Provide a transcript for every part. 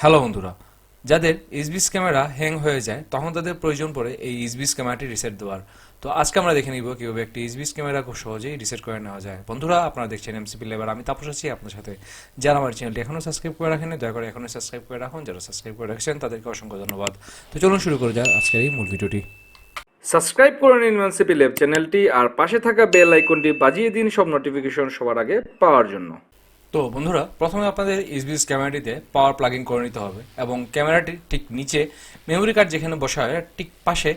Hello বন্ধুরা, যাদের এজভিজ camera hang হয়ে যায় তখন তাদের প্রয়োজন পড়ে এই এজভিজ ক্যামেরাটি রিসেট দেওয়ার। তো আজকে আমরা দেখে নিব কিভাবে একটি এজভিজ ক্যামেরা খুব সহজেই রিসেট করে নেওয়া যায়। বন্ধুরা, আপনারা দেখছেন এমসিপি লেবার, আমি তাপস আছি আপনার সাথে। যারা আমার চ্যানেলটি এখনও সাবস্ক্রাইব করে রাখেন দয়া করে এখনই সাবস্ক্রাইব করে রাখুন। যারা সাবস্ক্রাইব করে রাখছেন তাদেরকে অসংখ্য ধন্যবাদ। তো চলুন শুরু করে যাক আজকের এই মূল ভিডিওটি। সাবস্ক্রাইব করে নিন এমসিপি ল্যাব চ্যানেলটি আর পাশে থাকা বেল আইকনটি বাজিয়ে দিন সব নোটিফিকেশন সবার আগে পাওয়ার জন্য। তো বন্ধুরা, প্রথমে আপনাদের এজভিজ ক্যামেরাটিতে পাওয়ার প্লাগিং করে নিতে হবে এবং ক্যামেরাটির ঠিক নিচে মেমোরি কার্ড যেখানে বসা হয় ঠিক পাশে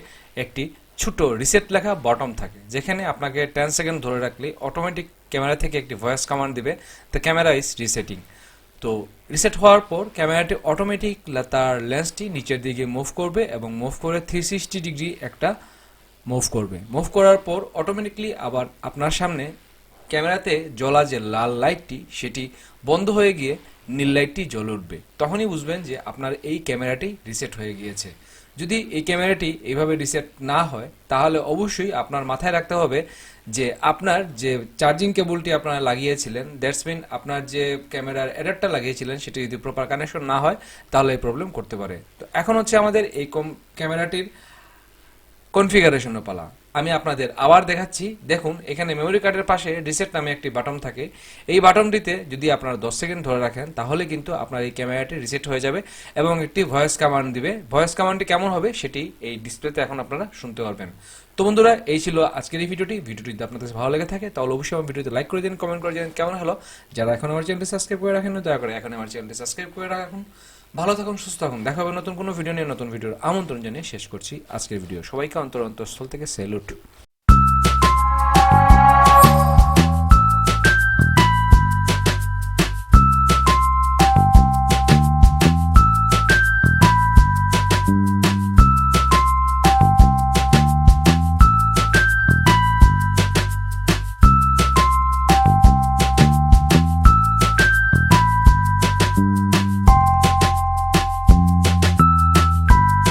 একটি ছোট রিসেট লেখা বটম থাকে, যেখানে আপনাকে 10 সেকেন্ড ধরে রাখলে অটোমেটিক ক্যামেরা থেকে একটি ভয়েস কমান্ড দিবে, দ্য ক্যামেরা ইজ রিসেটিং। তো রিসেট হওয়ার পর ক্যামেরাটি অটোমেটিক তার লেন্সটি নিচের দিকে মুভ করবে এবং মুভ করে 360 ডিগ্রি একটা মুভ করবে। মুভ করার পর অটোমেটিকলি আবার আপনার সামনে ক্যামেরাতে জ্বলা যে লাল লাইটটি সেটি বন্ধ হয়ে গিয়ে নীল লাইটটি জ্বলে উঠবে। তখনই বুঝবেন যে আপনার এই ক্যামেরাটি রিসেট হয়ে গিয়েছে। যদি এই ক্যামেরাটি এইভাবে রিসেট না হয় তাহলে অবশ্যই আপনার মাথায় রাখতে হবে যে আপনার যে চার্জিং কেবলটি আপনারা লাগিয়েছিলেন, দ্যাটস মিন আপনার যে ক্যামেরার অ্যাডাপ্টার লাগিয়েছিলেন সেটি যদি প্রপার কানেকশন না হয় তাহলে এই প্রবলেম করতে পারে। তো এখন হচ্ছে আমাদের এই ক্যামেরাটির কনফিগারেশনের পালা। আমি আপনাদের আবার দেখাচ্ছি। দেখুন, এখানে মেমোরি কার্ডের পাশে রিসেট নামে একটি বাটন থাকে। এই বাটনটিতে যদি আপনারা 10 সেকেন্ড ধরে রাখেন তাহলে কিন্তু আপনার এই ক্যামেরাটি রিসেট হয়ে যাবে এবং একটি ভয়েস কমান্ড দিবে। ভয়েস কমান্ডটি কেমন হবে সেটি এই ডিসপ্লেতে এখন আপনারা শুনতে পারবেন। তো বন্ধুরা, এই ছিল আজকের এই ভিডিওটি। ভিডিওটি যদি আপনাদের ভালো লেগে থাকে তাহলে অবশ্যই আমার ভিডিওতে লাইক করে দিন, কমেন্ট করে দিন কেমন হলো। যারা এখন আমার চ্যানেলটি সাবস্ক্রাইব করে রাখেন দয়া করে এখন আমার চ্যানেলটি সাবস্ক্রাইব করে রাখুন। ভালো থাকুন, সুস্থ থাকুন। দেখা হবে নতুন কোনো ভিডিও নিয়ে। নতুন ভিডিওর আমন্ত্রণ জানিয়ে শেষ করছি আজকের ভিডিও। সবাইকে অন্তরস্থল থেকে স্যালুট।